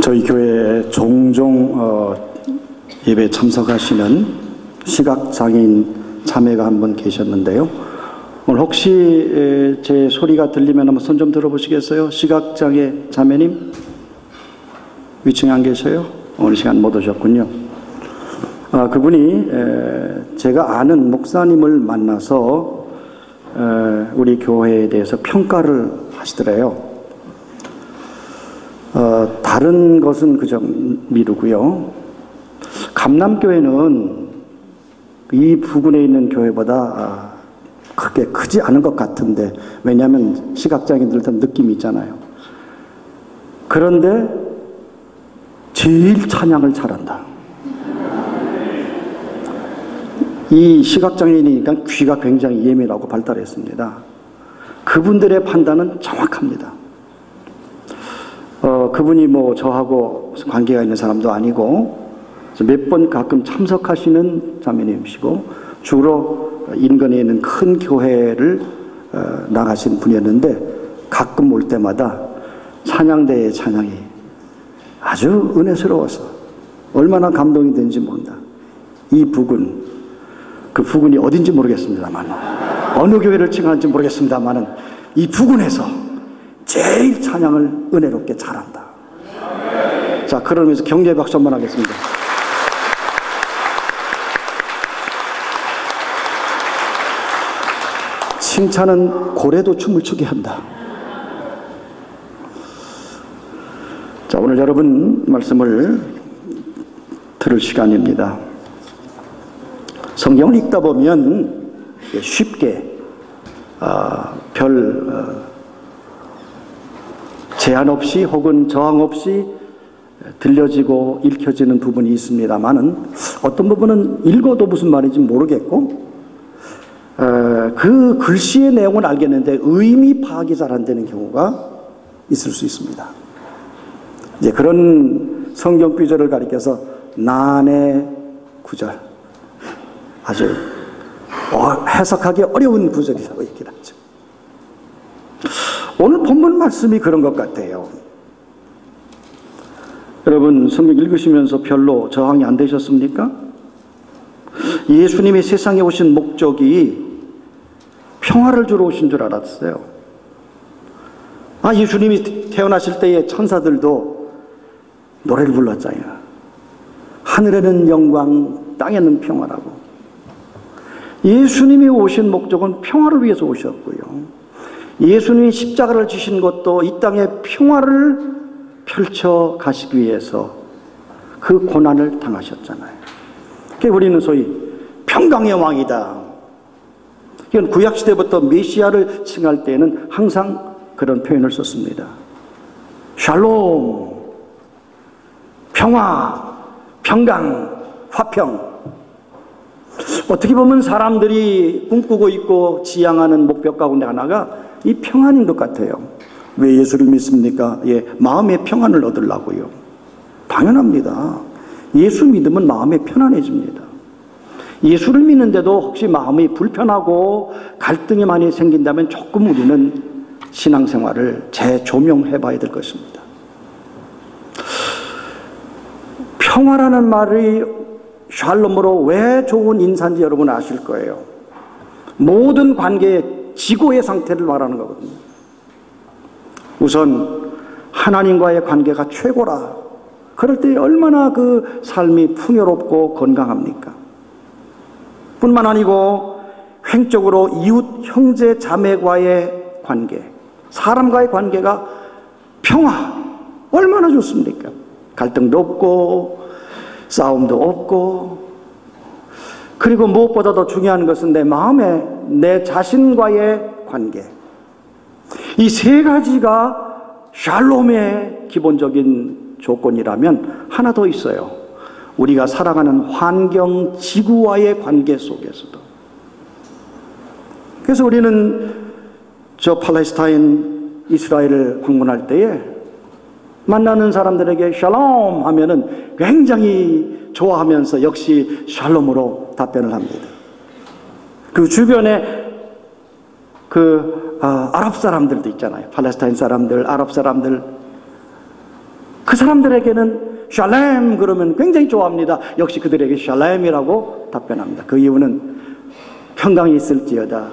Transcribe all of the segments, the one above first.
저희 교회에 종종 예배에 참석하시는 시각장애인 자매가 한 분 계셨는데요. 오늘 혹시 제 소리가 들리면 한번 손 좀 들어보시겠어요? 시각장애 자매님? 위층에 안 계셔요? 오늘 시간 못 오셨군요. 그분이 제가 아는 목사님을 만나서 우리 교회에 대해서 평가를 하시더래요. 다른 것은 그저 미루고요. 감남교회는 이 부근에 있는 교회보다 그렇게 크지 않은 것 같은데, 왜냐하면 시각장애인들도 느낌이 있잖아요. 그런데 제일 찬양을 잘한다. 이 시각장애인이니까 귀가 굉장히 예민하고 발달했습니다. 그분들의 판단은 정확합니다. 그분이 뭐 저하고 관계가 있는 사람도 아니고 몇 번 가끔 참석하시는 자매님이시고 주로 인근에 있는 큰 교회를 나가신 분이었는데, 가끔 올 때마다 찬양대의 찬양이 아주 은혜스러워서 얼마나 감동이 되는지 모른다. 이 부근, 그 부근이 어딘지 모르겠습니다만, 어느 교회를 칭하는지 모르겠습니다만, 이 부근에서 제일 찬양을 은혜롭게 잘한다. 자, 그러면서 경제 박수 한번 하겠습니다. 칭찬은 고래도 춤을 추게 한다. 자, 오늘 여러분 말씀을 들을 시간입니다. 성경을 읽다 보면 쉽게 별 제한 없이 혹은 저항 없이 들려지고 읽혀지는 부분이 있습니다만은, 어떤 부분은 읽어도 무슨 말인지 모르겠고 그 글씨의 내용은 알겠는데 의미 파악이 잘 안 되는 경우가 있을 수 있습니다. 이제 그런 성경 구절을 가리켜서 난해 구절, 아주 해석하기 어려운 구절이라고 얘기를 하죠. 오늘 본문 말씀이 그런 것 같아요. 여러분, 성경 읽으시면서 별로 저항이 안 되셨습니까? 예수님이 세상에 오신 목적이 평화를 주러 오신 줄 알았어요. 예수님이 태어나실 때에 천사들도 노래를 불렀잖아요. 하늘에는 영광, 땅에는 평화라고. 예수님이 오신 목적은 평화를 위해서 오셨고요. 예수님이 십자가를 지신 것도 이 땅에 평화를 펼쳐 가시기 위해서 그 고난을 당하셨잖아요. 그러니까 우리는 소위 평강의 왕이다. 이건 구약시대부터 메시아를 칭할 때에는 항상 그런 표현을 썼습니다. 샬롬, 평화, 평강, 화평. 어떻게 보면 사람들이 꿈꾸고 있고 지향하는 목표 가운데 하나가 이 평안인 것 같아요. 왜 예수를 믿습니까? 마음의 평안을 얻으려고요. 당연합니다. 예수 믿으면 마음이 편안해집니다. 예수를 믿는데도 혹시 마음이 불편하고 갈등이 많이 생긴다면 조금 우리는 신앙생활을 재조명해 봐야 될 것입니다. 평화라는 말이 샬롬으로 왜 좋은 인사인지 여러분 아실 거예요. 모든 관계의 지고의 상태를 말하는 거거든요. 우선 하나님과의 관계가 최고라. 그럴 때 얼마나 그 삶이 풍요롭고 건강합니까? 뿐만 아니고 횡적으로 이웃 형제 자매과의 관계, 사람과의 관계가 평화, 얼마나 좋습니까? 갈등도 없고 싸움도 없고, 그리고 무엇보다 더 중요한 것은 내 마음에 내 자신과의 관계, 이 세 가지가 샬롬의 기본적인 조건이라면 하나 더 있어요. 우리가 살아가는 환경, 지구와의 관계 속에서도. 그래서 우리는 저 팔레스타인, 이스라엘을 방문할 때에 만나는 사람들에게 샬롬 하면은 굉장히 좋아하면서 역시 샬롬으로 답변을 합니다. 그 주변에 아랍 사람들도 있잖아요. 팔레스타인 사람들, 아랍 사람들. 그 사람들에게는 샬렘 그러면 굉장히 좋아합니다. 역시 그들에게 샬렘이라고 답변합니다. 그 이유는 평강이 있을지어다.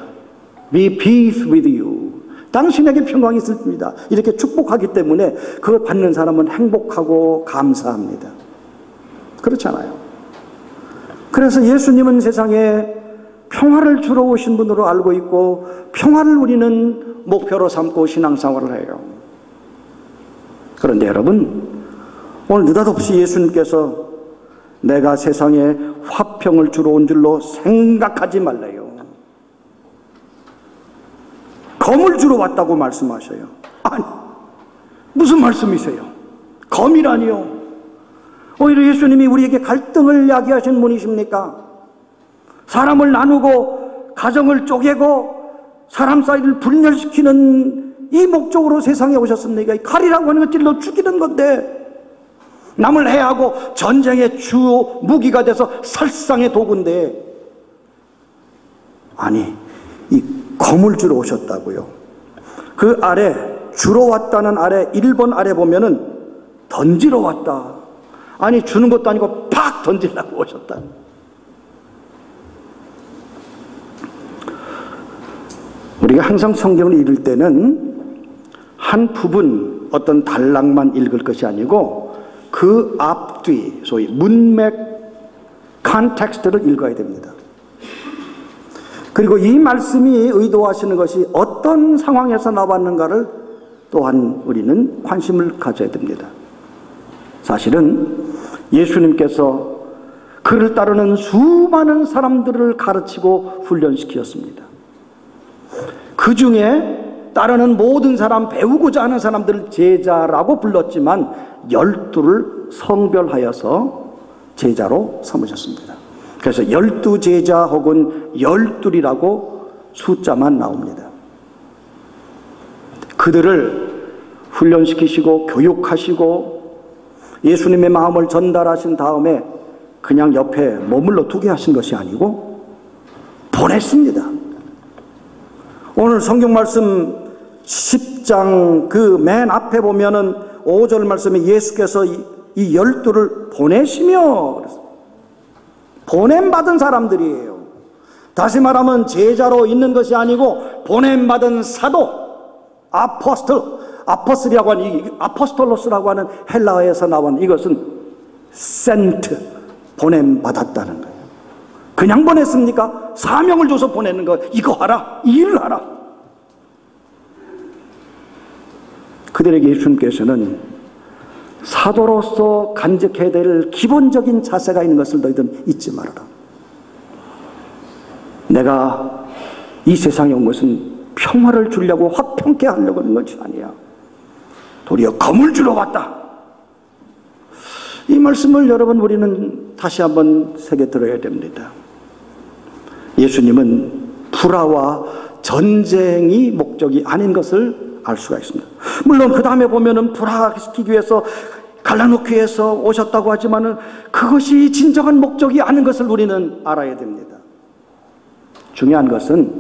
Be peace with you. 당신에게 평강이 있습니다. 이렇게 축복하기 때문에 그걸 받는 사람은 행복하고 감사합니다. 그렇잖아요. 그래서 예수님은 세상에 평화를 주러 오신 분으로 알고 있고 평화를 우리는 목표로 삼고 신앙생활을 해요. 그런데 여러분, 오늘 느닷없이 예수님께서 내가 세상에 화평을 주러 온 줄로 생각하지 말래요. 검을 주러 왔다고 말씀하셔요. 아니, 무슨 말씀이세요? 검이라니요? 오히려 예수님이 우리에게 갈등을 야기하신 분이십니까? 사람을 나누고 가정을 쪼개고 사람 사이를 분열시키는 이 목적으로 세상에 오셨습니까? 이 칼이라고 하는 건 찔러 죽이는 건데 남을 해하고 전쟁의 주 무기가 돼서 살상의 도구인데, 아니 이 검을 주러 오셨다고요. 그 아래 주러 왔다는 아래 1번 아래 보면은 던지러 왔다. 아니 주는 것도 아니고 팍 던지려고 오셨다. 우리가 항상 성경을 읽을 때는 한 부분 어떤 단락만 읽을 것이 아니고 그 앞뒤 소위 문맥 컨텍스트를 읽어야 됩니다. 그리고 이 말씀이 의도하시는 것이 어떤 상황에서 나왔는가를 또한 우리는 관심을 가져야 됩니다. 사실은 예수님께서 그를 따르는 수많은 사람들을 가르치고 훈련시키셨습니다. 그 중에 따르는 모든 사람, 배우고자 하는 사람들을 제자라고 불렀지만 12를 성별하여서 제자로 삼으셨습니다. 그래서 12제자 혹은 12이라고 숫자만 나옵니다. 그들을 훈련시키시고 교육하시고 예수님의 마음을 전달하신 다음에 그냥 옆에 머물러 두게 하신 것이 아니고 보냈습니다. 오늘 성경 말씀 10장 그 맨 앞에 보면은 5절 말씀에 예수께서 이 12를 보내시며, 보냄받은 사람들이에요. 다시 말하면 제자로 있는 것이 아니고 보냄받은 사도, 아포스토리라고 하는 이 아포스톨로스라고 하는 헬라어에서 나온 이것은 센트, 보냄받았다는 거예요. 그냥 보냈습니까? 사명을 줘서 보내는 거. 이거 하라, 이 일을 하라. 그들에게 예수님께서는 사도로서 간직해야 될 기본적인 자세가 있는 것을 너희들은 잊지 말아라. 내가 이 세상에 온 것은 평화를 주려고 화평케 하려고 하는 것이 아니야. 도리어 검을 주러 왔다. 이 말씀을 여러분 우리는 다시 한번 새겨 들어야 됩니다. 예수님은 불화와 전쟁이 목적이 아닌 것을 알 수가 있습니다. 물론 그 다음에 보면은 불화시키기 위해서 갈라놓기 위해서 오셨다고 하지만은 그것이 진정한 목적이 아닌 것을 우리는 알아야 됩니다. 중요한 것은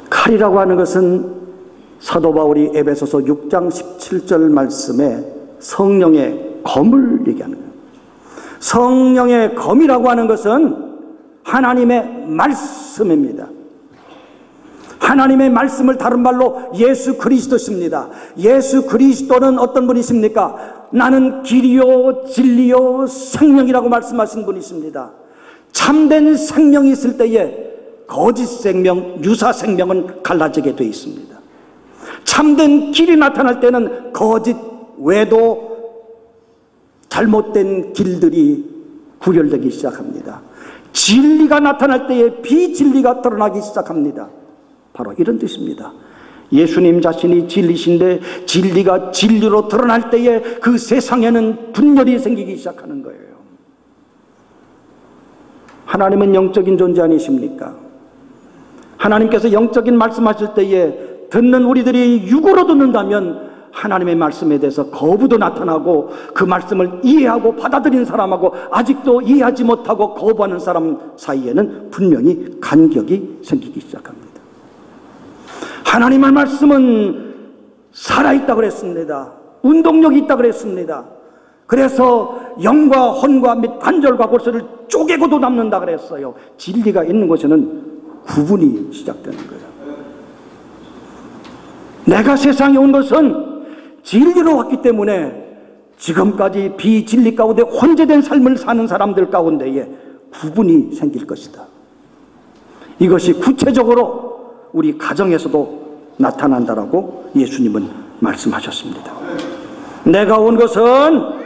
칼이라고 하는 것은 사도 바울이 에베소서 6장 17절 말씀에 성령의 검을 얘기하는 거예요. 성령의 검이라고 하는 것은 하나님의 말씀입니다. 하나님의 말씀을 다른 말로 예수 그리스도십니다. 예수 그리스도는 어떤 분이십니까? 나는 길이요 진리요 생명이라고 말씀하신 분이십니다. 참된 생명이 있을 때에 거짓 생명, 유사 생명은 갈라지게 되어 있습니다. 참된 길이 나타날 때는 거짓, 외도, 잘못된 길들이 구별되기 시작합니다. 진리가 나타날 때에 비진리가 드러나기 시작합니다. 바로 이런 뜻입니다. 예수님 자신이 진리신데 진리가 진리로 드러날 때에 그 세상에는 분열이 생기기 시작하는 거예요. 하나님은 영적인 존재 아니십니까? 하나님께서 영적인 말씀하실 때에 듣는 우리들이 육으로 듣는다면 하나님의 말씀에 대해서 거부도 나타나고 그 말씀을 이해하고 받아들인 사람하고 아직도 이해하지 못하고 거부하는 사람 사이에는 분명히 간격이 생기기 시작합니다. 하나님의 말씀은 살아있다고 그랬습니다. 운동력이 있다 그랬습니다. 그래서 영과 혼과 및 관절과 골수를 쪼개고도 남는다 그랬어요. 진리가 있는 곳에는 구분이 시작되는 거예요. 내가 세상에 온 것은 진리로 왔기 때문에 지금까지 비진리 가운데 혼재된 삶을 사는 사람들 가운데에 구분이 생길 것이다. 이것이 구체적으로 우리 가정에서도 나타난다라고 예수님은 말씀하셨습니다. 내가 온 것은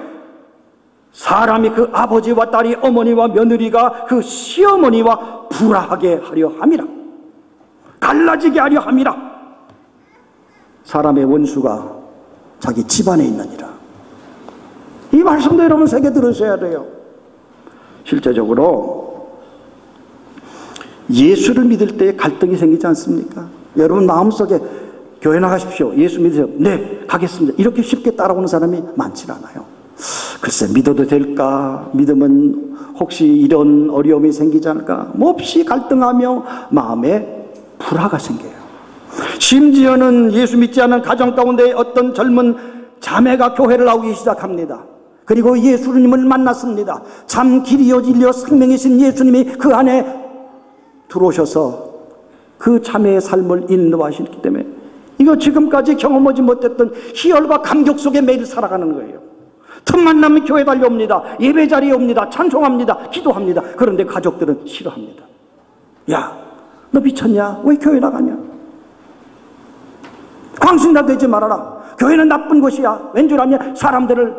사람이 그 아버지와 딸이, 어머니와 며느리가 그 시어머니와 불화하게 하려 함이라. 갈라지게 하려 함이라. 사람의 원수가 자기 집안에 있느니라. 이 말씀도 여러분 새겨 들으셔야 돼요. 실제적으로 예수를 믿을 때 갈등이 생기지 않습니까? 여러분 마음속에 교회 나가십시오. 예수 믿으세요. 네, 가겠습니다. 이렇게 쉽게 따라오는 사람이 많지 않아요. 글쎄, 믿어도 될까? 믿으면 혹시 이런 어려움이 생기지 않을까? 몹시 갈등하며 마음에 불화가 생겨요. 심지어는 예수 믿지 않은 가정 가운데 어떤 젊은 자매가 교회를 나오기 시작합니다. 그리고 예수님을 만났습니다. 참 길이요 진리요 생명이신 예수님이 그 안에 들어오셔서 그 자매의 삶을 인도하시기 때문에 이거 지금까지 경험하지 못했던 희열과 감격 속에 매일 살아가는 거예요. 틈만 나면 교회 달려옵니다. 예배 자리에 옵니다. 찬송합니다. 기도합니다. 그런데 가족들은 싫어합니다. 야, 너 미쳤냐? 왜 교회 나가냐? 광신자 되지 말아라. 교회는 나쁜 곳이야. 왠 줄 아냐? 사람들을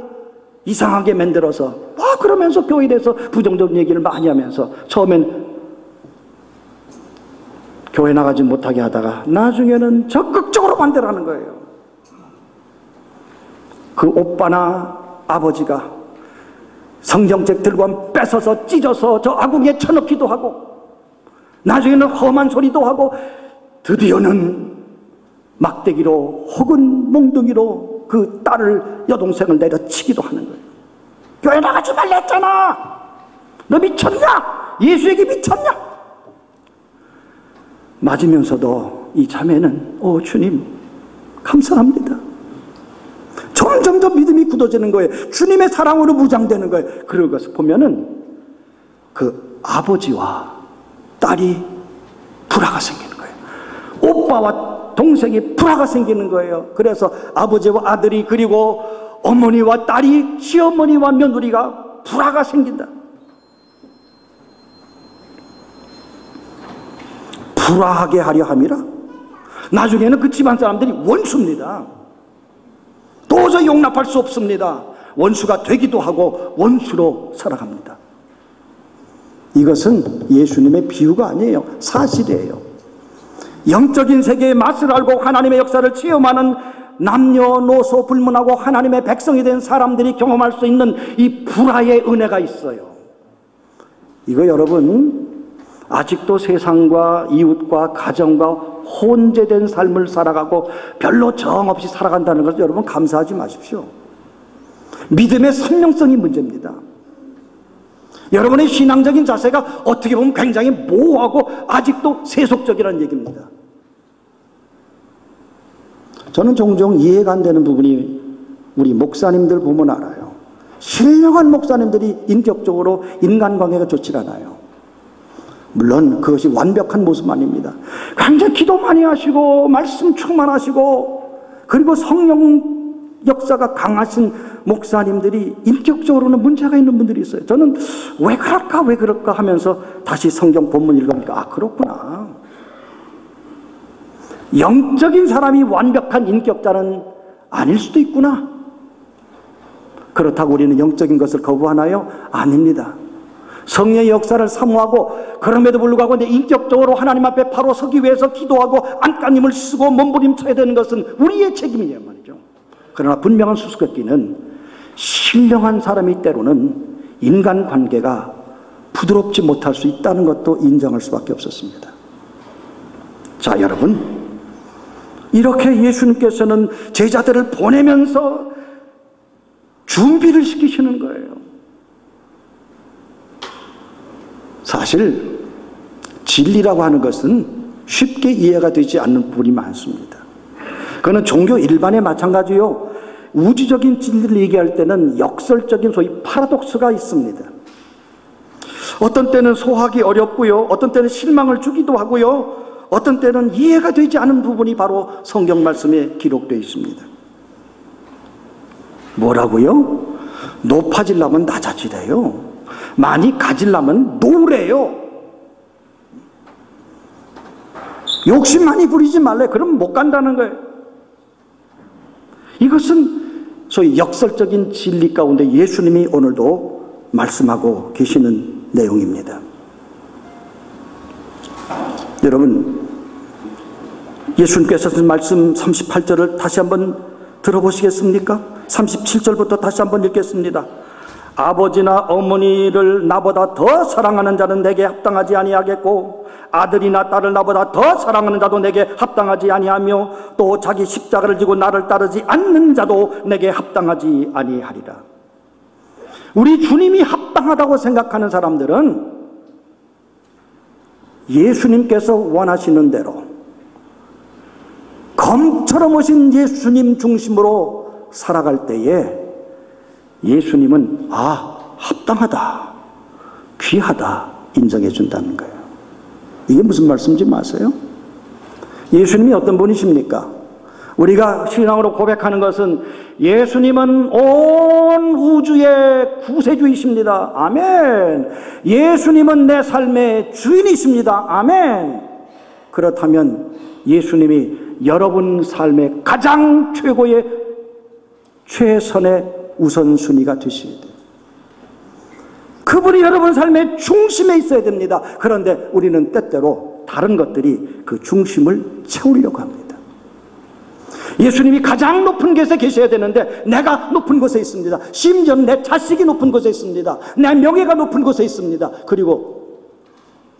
이상하게 만들어서 그러면서 교회에 대해서 부정적인 얘기를 많이 하면서 처음엔 교회 나가지 못하게 하다가 나중에는 적극적으로 반대하는 거예요. 그 오빠나 아버지가 성경책 들고 뺏어서 찢어서 저 아궁이에 쳐넣기도 하고 나중에는 험한 소리도 하고 드디어는 막대기로 혹은 몽둥이로 그 딸을 여동생을 내려치기도 하는 거예요. 교회 나가지 말라 했잖아. 너 미쳤냐? 예수에게 미쳤냐? 맞으면서도 이 자매는 주님 감사합니다. 점점 더 믿음이 굳어지는 거예요. 주님의 사랑으로 무장되는 거예요. 그런 것을 보면은 그 아버지와 딸이 불화가 생기는 거예요. 오빠와 동생이 불화가 생기는 거예요. 그래서 아버지와 아들이 그리고 어머니와 딸이 시어머니와 며느리가 불화가 생긴다. 불화하게 하려 함이라. 나중에는 그 집안 사람들이 원수입니다. 도저히 용납할 수 없습니다. 원수가 되기도 하고 원수로 살아갑니다. 이것은 예수님의 비유가 아니에요. 사실이에요. 영적인 세계의 맛을 알고 하나님의 역사를 체험하는 남녀노소 불문하고 하나님의 백성이 된 사람들이 경험할 수 있는 이 불화의 은혜가 있어요. 이거 여러분 아직도 세상과 이웃과 가정과 혼재된 삶을 살아가고 별로 정없이 살아간다는 것을 여러분 감사하지 마십시오. 믿음의 선명성이 문제입니다. 여러분의 신앙적인 자세가 어떻게 보면 굉장히 모호하고 아직도 세속적이라는 얘기입니다. 저는 종종 이해가 안 되는 부분이 우리 목사님들 보면 알아요. 신령한 목사님들이 인격적으로 인간관계가 좋지 않아요. 물론 그것이 완벽한 모습 아닙니다. 굉장히 기도 많이 하시고 말씀 충만하시고 그리고 성령 역사가 강하신 목사님들이 인격적으로는 문제가 있는 분들이 있어요. 저는 왜 그럴까 하면서 다시 성경 본문 읽으니까 그렇구나. 영적인 사람이 완벽한 인격자는 아닐 수도 있구나. 그렇다고 우리는 영적인 것을 거부하나요? 아닙니다. 성령의 역사를 사모하고 그럼에도 불구하고 내 인격적으로 하나님 앞에 바로 서기 위해서 기도하고 안간힘을 쓰고 몸부림쳐야 되는 것은 우리의 책임이에요 말이죠. 그러나 분명한 수수께끼는 신령한 사람이 때로는 인간관계가 부드럽지 못할 수 있다는 것도 인정할 수밖에 없었습니다. 자, 여러분, 이렇게 예수님께서는 제자들을 보내면서 준비를 시키시는 거예요. 사실 진리라고 하는 것은 쉽게 이해가 되지 않는 부분이 많습니다. 그거는 종교 일반에 마찬가지요. 우주적인 진리를 얘기할 때는 역설적인 소위 파라독스가 있습니다. 어떤 때는 소화하기 어렵고요, 어떤 때는 실망을 주기도 하고요, 어떤 때는 이해가 되지 않은 부분이 바로 성경 말씀에 기록되어 있습니다. 뭐라고요? 높아지려면 낮아지래요. 많이 가지려면 놓으래요. 욕심 많이 부리지 말래. 그럼 못 간다는 거예요. 이것은 소위 역설적인 진리 가운데 예수님이 오늘도 말씀하고 계시는 내용입니다. 여러분, 예수님께서 하신 말씀 38절을 다시 한번 들어보시겠습니까? 37절부터 다시 한번 읽겠습니다. 아버지나 어머니를 나보다 더 사랑하는 자는 내게 합당하지 아니하겠고, 아들이나 딸을 나보다 더 사랑하는 자도 내게 합당하지 아니하며, 또 자기 십자가를 지고 나를 따르지 않는 자도 내게 합당하지 아니하리라. 우리 주님이 합당하다고 생각하는 사람들은 예수님께서 원하시는 대로 검처럼 오신 예수님 중심으로 살아갈 때에 예수님은 합당하다, 귀하다 인정해 준다는 거예요. 이게 무슨 말씀인지 아세요? 예수님이 어떤 분이십니까? 우리가 신앙으로 고백하는 것은 예수님은 온 우주의 구세주이십니다. 아멘. 예수님은 내 삶의 주인이십니다. 아멘. 그렇다면 예수님이 여러분 삶의 가장 최고의 최선의 우선순위가 되셔야 돼요. 그분이 여러분 삶의 중심에 있어야 됩니다. 그런데 우리는 때때로 다른 것들이 그 중심을 채우려고 합니다. 예수님이 가장 높은 곳에 계셔야 되는데 내가 높은 곳에 있습니다. 심지어 내 자식이 높은 곳에 있습니다. 내 명예가 높은 곳에 있습니다. 그리고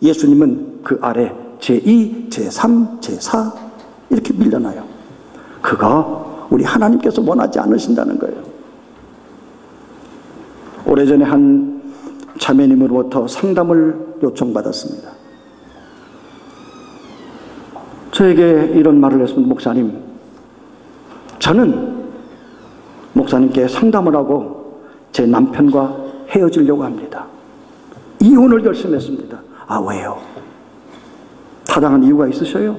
예수님은 그 아래 제2, 제3, 제4 이렇게 밀려나요. 그거 우리 하나님께서 원하지 않으신다는 거예요. 오래전에 한 자매님으로부터 상담을 요청받았습니다. 저에게 이런 말을 했습니다. 목사님, 저는 목사님께 상담을 하고 제 남편과 헤어지려고 합니다. 이혼을 결심했습니다. 왜요? 타당한 이유가 있으셔요?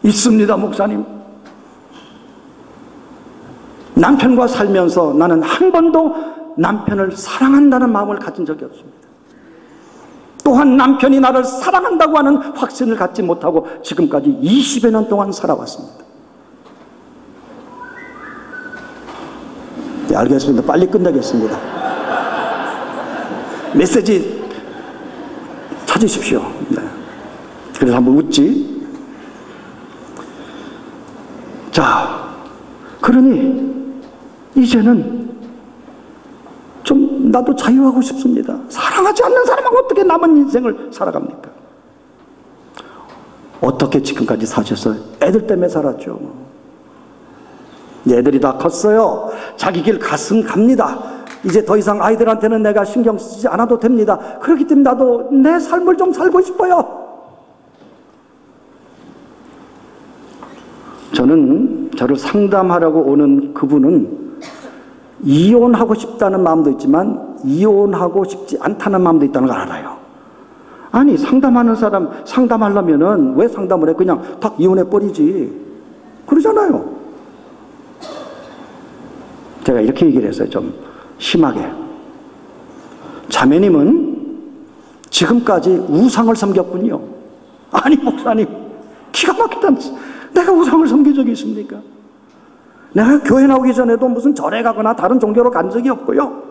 있습니다, 목사님. 남편과 살면서 나는 한 번도 남편을 사랑한다는 마음을 가진 적이 없습니다. 또한 남편이 나를 사랑한다고 하는 확신을 갖지 못하고 지금까지 20여 년 동안 살아왔습니다. 네, 알겠습니다. 빨리 끝내겠습니다. 메시지 찾으십시오. 네. 그래서 한번 웃지. 자, 그러니 이제는 좀 나도 자유하고 싶습니다. 사랑하지 않는 사람하고 어떻게 남은 인생을 살아갑니까? 어떻게 지금까지 사셨어요? 애들 때문에 살았죠. 애들이 다 컸어요. 자기 길 갔으면 갑니다. 이제 더 이상 아이들한테는 내가 신경 쓰지 않아도 됩니다. 그렇기 때문에 나도 내 삶을 좀 살고 싶어요. 저는 저를 상담하려고 오는 그분은 이혼하고 싶다는 마음도 있지만 이혼하고 싶지 않다는 마음도 있다는 걸 알아요. 아니, 상담하는 사람 상담하려면은 왜 상담을 해? 그냥 딱 이혼해버리지. 그러잖아요. 제가 이렇게 얘기를 했어요. 좀 심하게. 자매님은 지금까지 우상을 섬겼군요. 아니, 목사님, 기가 막히다. 내가 우상을 섬긴 적이 있습니까? 내가 교회 나오기 전에도 무슨 절에 가거나 다른 종교로 간 적이 없고요.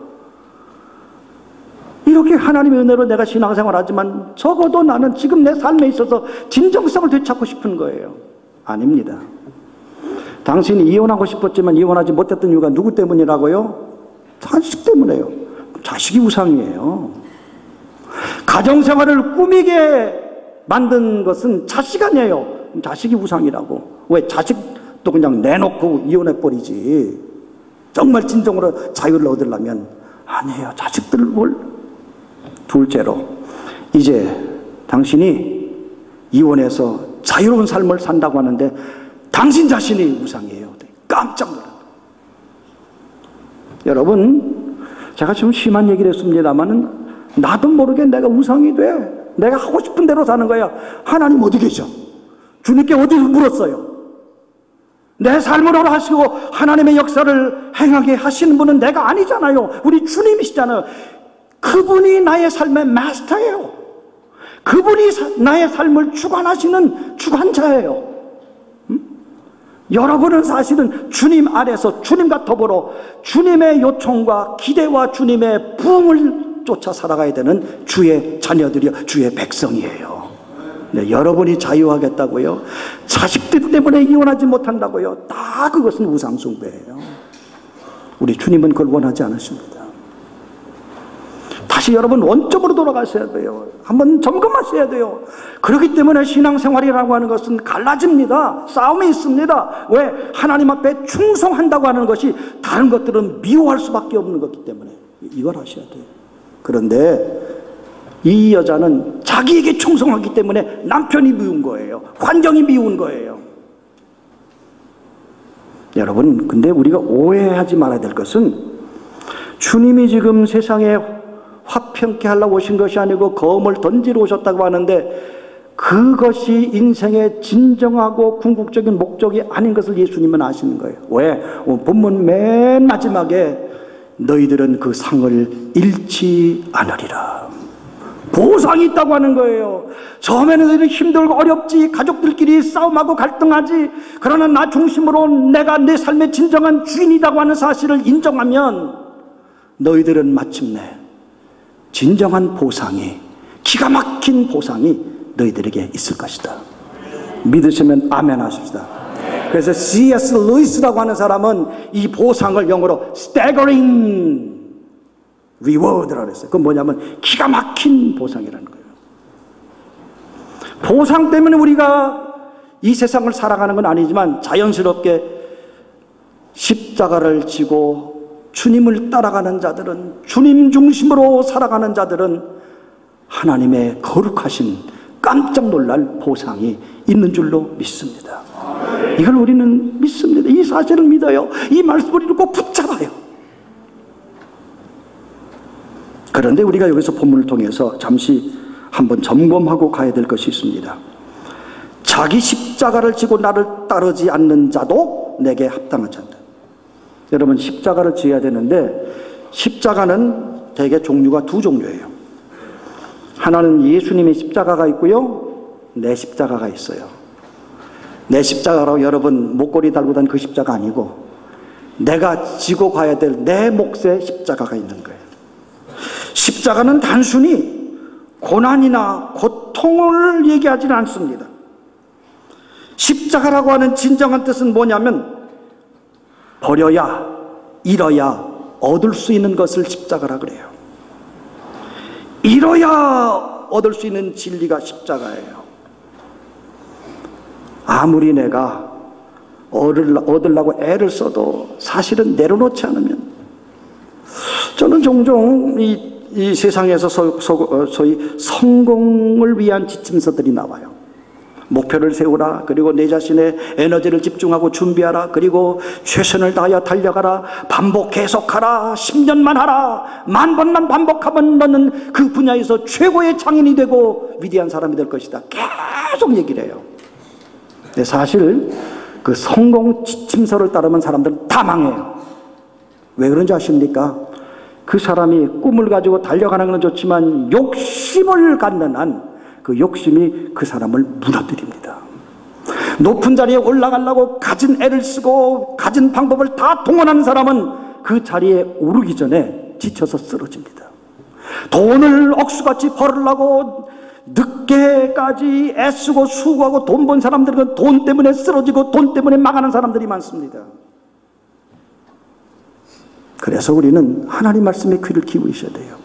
이렇게 하나님의 은혜로 내가 신앙생활 하지만 적어도 나는 지금 내 삶에 있어서 진정성을 되찾고 싶은 거예요. 아닙니다. 당신이 이혼하고 싶었지만 이혼하지 못했던 이유가 누구 때문이라고요? 자식 때문에요. 자식이 우상이에요. 가정생활을 꾸미게 만든 것은 자식 아니에요. 자식이 우상이라고. 왜? 자식도 그냥 내놓고 이혼해버리지. 정말 진정으로 자유를 얻으려면 아니에요. 자식들을 뭘. 둘째로, 이제 당신이 이혼해서 자유로운 삶을 산다고 하는데 당신 자신이 우상이에요. 깜짝 놀랐어요. 여러분, 제가 좀 심한 얘기를 했습니다만 나도 모르게 내가 우상이 돼. 내가 하고 싶은 대로 사는 거야. 하나님 어디 계셔? 주님께 어디서 물었어요? 내 삶을 허락하시고 하나님의 역사를 행하게 하시는 분은 내가 아니잖아요. 우리 주님이시잖아요. 그분이 나의 삶의 마스터예요. 그분이 나의 삶을 주관하시는 주관자예요. 여러분은 사실은 주님 아래서 주님과 더불어 주님의 요청과 기대와 주님의 부흥을 쫓아 살아가야 되는 주의 자녀들이요, 주의 백성이에요. 네, 여러분이 자유하겠다고요? 자식들 때문에 이혼하지 못한다고요? 다 그것은 우상숭배예요. 우리 주님은 그걸 원하지 않으십니다. 다시 여러분 원점으로 돌아가셔야 돼요. 한번 점검하셔야 돼요. 그렇기 때문에 신앙생활이라고 하는 것은 갈라집니다. 싸움이 있습니다. 왜? 하나님 앞에 충성한다고 하는 것이 다른 것들은 미워할 수밖에 없는 것이기 때문에 이걸 하셔야 돼요. 그런데 이 여자는 자기에게 충성하기 때문에 남편이 미운 거예요. 환경이 미운 거예요. 여러분, 근데 우리가 오해하지 말아야 될 것은 주님이 지금 세상에 화평케 하려고 오신 것이 아니고 검을 던지러 오셨다고 하는데 그것이 인생의 진정하고 궁극적인 목적이 아닌 것을 예수님은 아시는 거예요. 왜? 본문 맨 마지막에 너희들은 그 상을 잃지 않으리라. 보상이 있다고 하는 거예요. 처음에는 너희들은 힘들고 어렵지, 가족들끼리 싸움하고 갈등하지, 그러나 나 중심으로 내가 내 삶의 진정한 주인이라고 하는 사실을 인정하면 너희들은 마침내 진정한 보상이, 기가 막힌 보상이 너희들에게 있을 것이다. 믿으시면 아멘 하십시다. 그래서 C.S. 루이스라고 하는 사람은 이 보상을 영어로 staggering reward라고 했어요. 그건 뭐냐면 기가 막힌 보상이라는 거예요. 보상 때문에 우리가 이 세상을 살아가는 건 아니지만 자연스럽게 십자가를 지고 주님을 따라가는 자들은, 주님 중심으로 살아가는 자들은 하나님의 거룩하신 깜짝 놀랄 보상이 있는 줄로 믿습니다. 이걸 우리는 믿습니다. 이 사실을 믿어요. 이 말씀을 우리는 꼭 붙잡아요. 그런데 우리가 여기서 본문을 통해서 잠시 한번 점검하고 가야 될 것이 있습니다. 자기 십자가를 지고 나를 따르지 않는 자도 내게 합당하지 않다. 여러분, 십자가를 지어야 되는데 십자가는 대개 종류가 두 종류예요. 하나는 예수님의 십자가가 있고요, 내 십자가가 있어요. 내 십자가라고 여러분 목걸이 달고 다니는 그 십자가 아니고 내가 지고 가야 될 내 몫의 십자가가 있는 거예요. 십자가는 단순히 고난이나 고통을 얘기하지는 않습니다. 십자가라고 하는 진정한 뜻은 뭐냐면 버려야, 잃어야 얻을 수 있는 것을 십자가라 그래요. 잃어야 얻을 수 있는 진리가 십자가예요. 아무리 내가 얻으려고 애를 써도 사실은 내려놓지 않으면, 저는 종종 이 세상에서 소위 성공을 위한 지침서들이 나와요. 목표를 세우라, 그리고 내 자신의 에너지를 집중하고 준비하라, 그리고 최선을 다하여 달려가라, 반복 계속하라, 10년만 하라, 10,000번만 반복하면 너는 그 분야에서 최고의 장인이 되고 위대한 사람이 될 것이다. 계속 얘기를 해요. 근데 사실 그 성공 지침서를 따르면 사람들은 다 망해요. 왜 그런지 아십니까? 그 사람이 꿈을 가지고 달려가는 건 좋지만 욕심을 갖는 한 그 욕심이 그 사람을 무너뜨립니다. 높은 자리에 올라가려고 가진 애를 쓰고 가진 방법을 다 동원하는 사람은 그 자리에 오르기 전에 지쳐서 쓰러집니다. 돈을 억수같이 벌으려고 늦게까지 애쓰고 수고하고 돈 번 사람들은 돈 때문에 쓰러지고 돈 때문에 망하는 사람들이 많습니다. 그래서 우리는 하나님 말씀에 귀를 기울이셔야 돼요.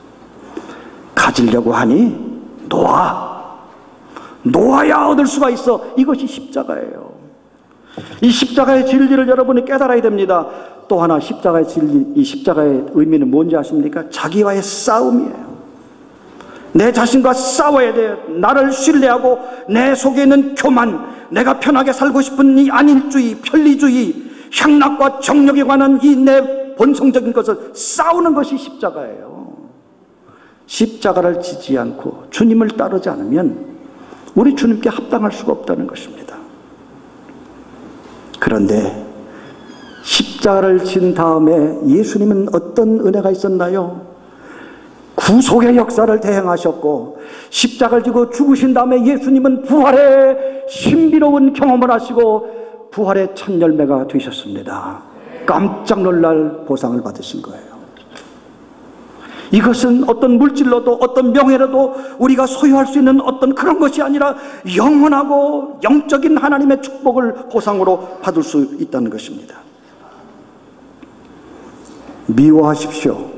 가지려고 하니 놓아야 얻을 수가 있어. 이것이 십자가예요. 이 십자가의 진리를 여러분이 깨달아야 됩니다. 또 하나 십자가의 진리, 이 십자가의 의미는 뭔지 아십니까? 자기와의 싸움이에요. 내 자신과 싸워야 돼요. 나를 신뢰하고 내 속에 있는 교만, 내가 편하게 살고 싶은 이 안일주의, 편리주의, 향락과 정력에 관한 이 내 인간의 본성적인 것을 싸우는 것이 십자가예요. 십자가를 지지 않고 주님을 따르지 않으면 우리 주님께 합당할 수가 없다는 것입니다. 그런데 십자가를 진 다음에 예수님은 어떤 은혜가 있었나요? 구속의 역사를 대행하셨고, 십자가를 지고 죽으신 다음에 예수님은 부활의 신비로운 경험을 하시고 부활의 첫 열매가 되셨습니다. 깜짝 놀랄 보상을 받으신 거예요. 이것은 어떤 물질로도 어떤 명예로도 우리가 소유할 수 있는 어떤 그런 것이 아니라 영원하고 영적인 하나님의 축복을 보상으로 받을 수 있다는 것입니다. 미워하십시오.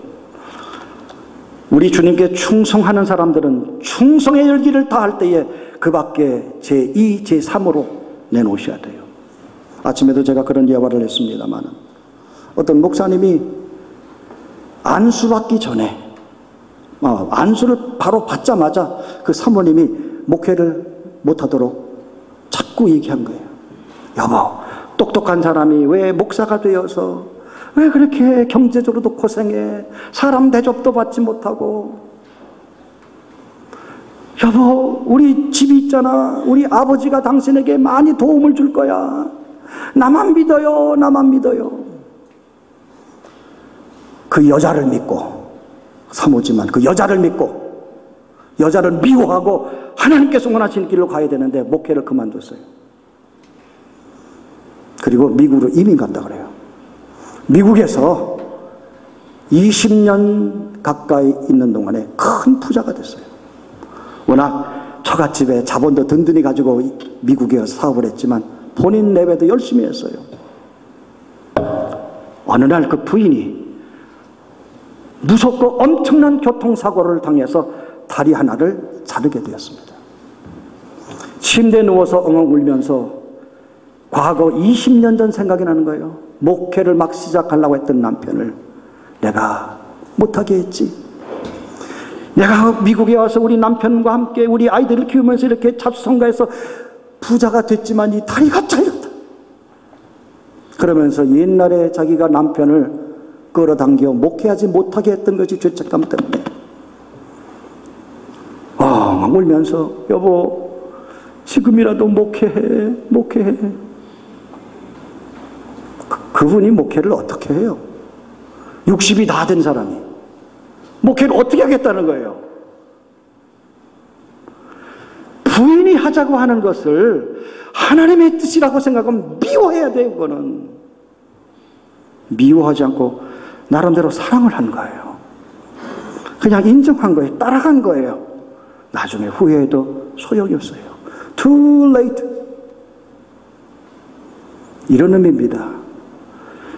우리 주님께 충성하는 사람들은 충성의 열기를 다할 때에 그 밖에 제2, 제3으로 내놓으셔야 돼요. 아침에도 제가 그런 예화를 했습니다만, 어떤 목사님이 안수받기 전에 안수를 바로 받자마자 그 사모님이 목회를 못하도록 자꾸 얘기한 거예요. 여보, 똑똑한 사람이 왜 목사가 되어서 왜 그렇게 경제적으로도 고생해? 사람 대접도 받지 못하고. 여보, 우리 집이 있잖아. 우리 아버지가 당신에게 많이 도움을 줄 거야. 나만 믿어요. 나만 믿어요. 그 여자를 믿고, 사모지만 그 여자를 믿고 여자를 미워하고 하나님께서 원하시는 길로 가야 되는데 목회를 그만뒀어요. 그리고 미국으로 이민 갔다 그래요. 미국에서 20년 가까이 있는 동안에 큰 부자가 됐어요. 워낙 처갓집에 자본도 든든히 가지고 미국에 와서 사업을 했지만 본인 내외도 열심히 했어요. 어느 날 그 부인이 무섭고 엄청난 교통사고를 당해서 다리 하나를 자르게 되었습니다. 침대에 누워서 엉엉 울면서 과거 20년 전 생각이 나는 거예요. 목회를 막 시작하려고 했던 남편을 내가 못하게 했지. 내가 미국에 와서 우리 남편과 함께 우리 아이들을 키우면서 이렇게 자수성가해서 부자가 됐지만 이 다리가 잘렸다. 그러면서 옛날에 자기가 남편을 끌어당겨 목회하지 못하게 했던 것이 죄책감 때문에 울면서 여보, 지금이라도 목회해. 그분이 목회를 어떻게 해요? 60이 다 된 사람이 목회를 어떻게 하겠다는 거예요? 부인이 하자고 하는 것을 하나님의 뜻이라고 생각하면 미워해야 돼요. 그거는 미워하지 않고 나름대로 사랑을 한 거예요. 그냥 인정한 거예요. 따라간 거예요. 나중에 후회해도 소용이 없어요. Too late. 이런 의미입니다.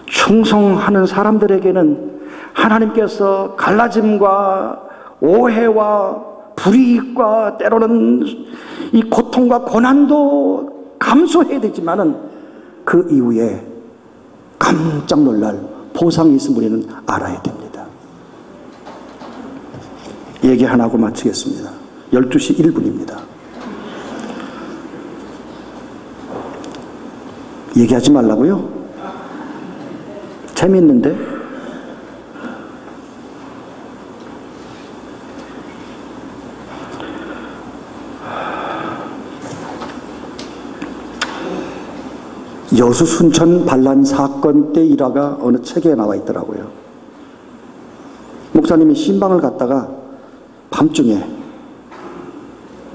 충성하는 사람들에게는 하나님께서 갈라짐과 오해와 불이익과 때로는 이 고통과 고난도 감수해야 되지만은 그 이후에 깜짝 놀랄 보상이 있음을 우리는 알아야 됩니다. 얘기 하나 하고 마치겠습니다. 12시 1분입니다. 얘기하지 말라고요? 재미있는데? 여수 순천 반란 사건 때 일화가 어느 책에 나와 있더라고요. 목사님이 신방을 갔다가 밤중에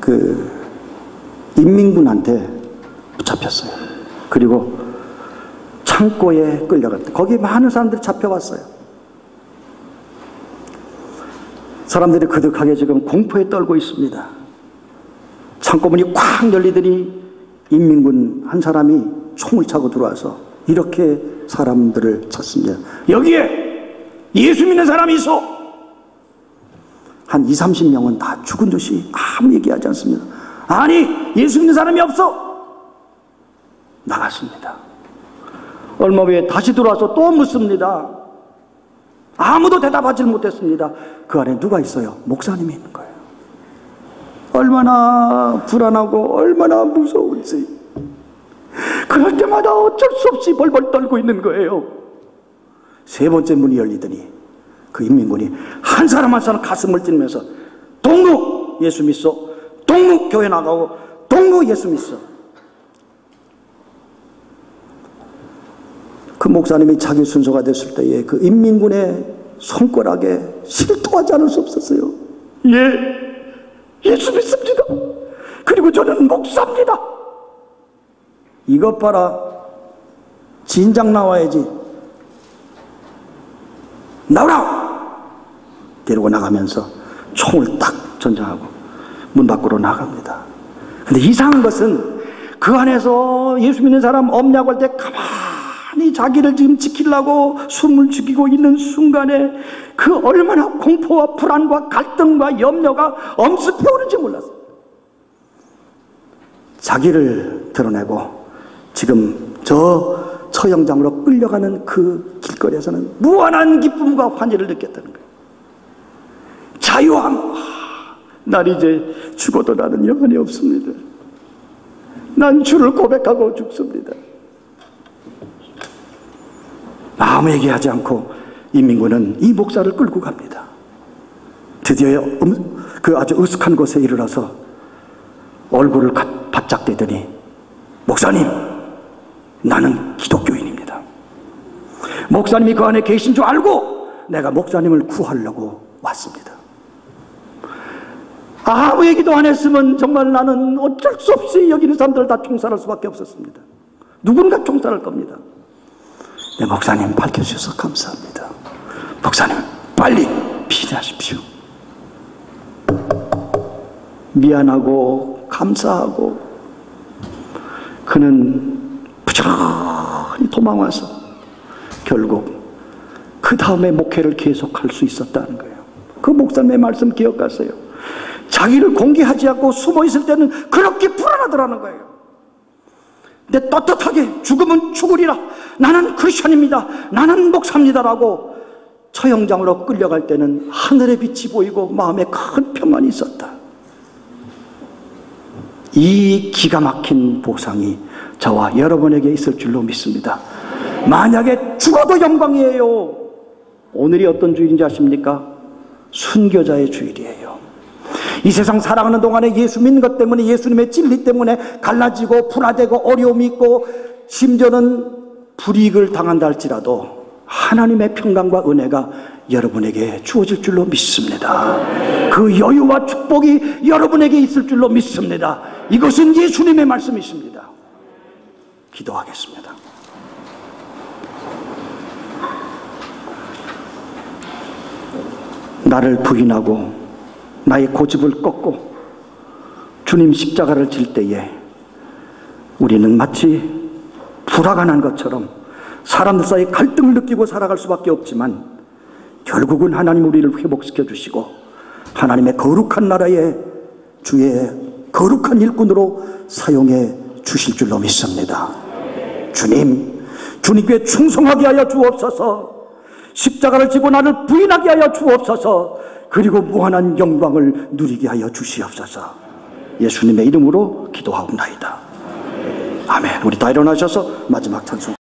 그 인민군한테 붙잡혔어요. 그리고 창고에 끌려갔다. 거기 많은 사람들이 잡혀왔어요. 사람들이 그득하게 지금 공포에 떨고 있습니다. 창고문이 꽉 열리더니 인민군 한 사람이 총을 차고 들어와서 이렇게 사람들을 찾습니다. 여기에 예수 믿는 사람이 있어. 한 20, 30명은 다 죽은 듯이 아무 얘기하지 않습니다. 아니, 예수 믿는 사람이 없어. 나갔습니다. 얼마 후에 다시 들어와서 또 묻습니다. 아무도 대답하지 못했습니다. 그 안에 누가 있어요? 목사님이 있는 거예요. 얼마나 불안하고 얼마나 무서운지. 그럴 때마다 어쩔 수 없이 벌벌 떨고 있는 거예요. 세 번째 문이 열리더니 그 인민군이 한 사람 한 사람 가슴을 찌르면서 동무 예수 믿소, 동무 교회 나가고, 동무 예수 믿소. 그 목사님이 자기 순서가 됐을 때에 그 인민군의 손가락에 실토하지 않을 수 없었어요. 예, 예수 믿습니다. 그리고 저는 목사입니다. 이것 봐라. 진작 나와야지. 나오라! 데리고 나가면서 총을 딱 전장하고 문 밖으로 나갑니다. 근데 이상한 것은 그 안에서 예수 믿는 사람 없냐고 할 때 가만히 자기를 지금 지키려고 숨을 죽이고 있는 순간에 그 얼마나 공포와 불안과 갈등과 염려가 엄습해 오는지 몰랐어요. 자기를 드러내고 지금 저 처형장으로 끌려가는 그 길거리에서는 무한한 기쁨과 환희를 느꼈다는 거예요. 자유함. 난 이제 죽어도 나는 영원히 없습니다. 난 주를 고백하고 죽습니다. 아무 얘기하지 않고 인민군은 이 목사를 끌고 갑니다. 드디어 그 아주 으슥한 곳에 이르러서 얼굴을 바짝 대더니 목사님, 나는 기독교인입니다. 목사님이 그 안에 계신 줄 알고 내가 목사님을 구하려고 왔습니다. 아무 얘기도 안 했으면 정말 나는 어쩔 수 없이 여기 있는 사람들을 다 총살할 수밖에 없었습니다. 누군가 총살할 겁니다. 네, 목사님 밝혀주셔서 감사합니다. 목사님 빨리 피신하십시오. 미안하고 감사하고 그는 부지런히 도망와서 결국 그 다음에 목회를 계속할 수 있었다는 거예요. 그 목사님의 말씀 기억하세요. 자기를 공개하지 않고 숨어 있을 때는 그렇게 불안하더라는 거예요. 근데 떳떳하게 죽으면 죽으리라, 나는 크리스천입니다, 나는 목사입니다라고 처형장으로 끌려갈 때는 하늘의 빛이 보이고 마음에 큰 평안이 있었다. 이 기가 막힌 보상이 저와 여러분에게 있을 줄로 믿습니다. 만약에 죽어도 영광이에요. 오늘이 어떤 주일인지 아십니까? 순교자의 주일이에요. 이 세상 살아가는 동안에 예수 믿는 것 때문에, 예수님의 진리 때문에 갈라지고 분화되고 어려움이 있고 심지어는 불이익을 당한다 할지라도 하나님의 평강과 은혜가 여러분에게 주어질 줄로 믿습니다. 그 여유와 축복이 여러분에게 있을 줄로 믿습니다. 이것은 예수님의 말씀이십니다. 기도하겠습니다. 나를 부인하고 나의 고집을 꺾고 주님 십자가를 질 때에 우리는 마치 불화가 난 것처럼 사람들 사이에 갈등을 느끼고 살아갈 수밖에 없지만 결국은 하나님 우리를 회복시켜 주시고 하나님의 거룩한 나라의 주의 거룩한 일꾼으로 사용해 주실 줄로 믿습니다. 주님께 충성하게 하여 주옵소서. 십자가를 지고 나를 부인하게 하여 주옵소서. 그리고 무한한 영광을 누리게 하여 주시옵소서. 예수님의 이름으로 기도하옵나이다. 아멘. 우리 다 일어나셔서 마지막 찬송.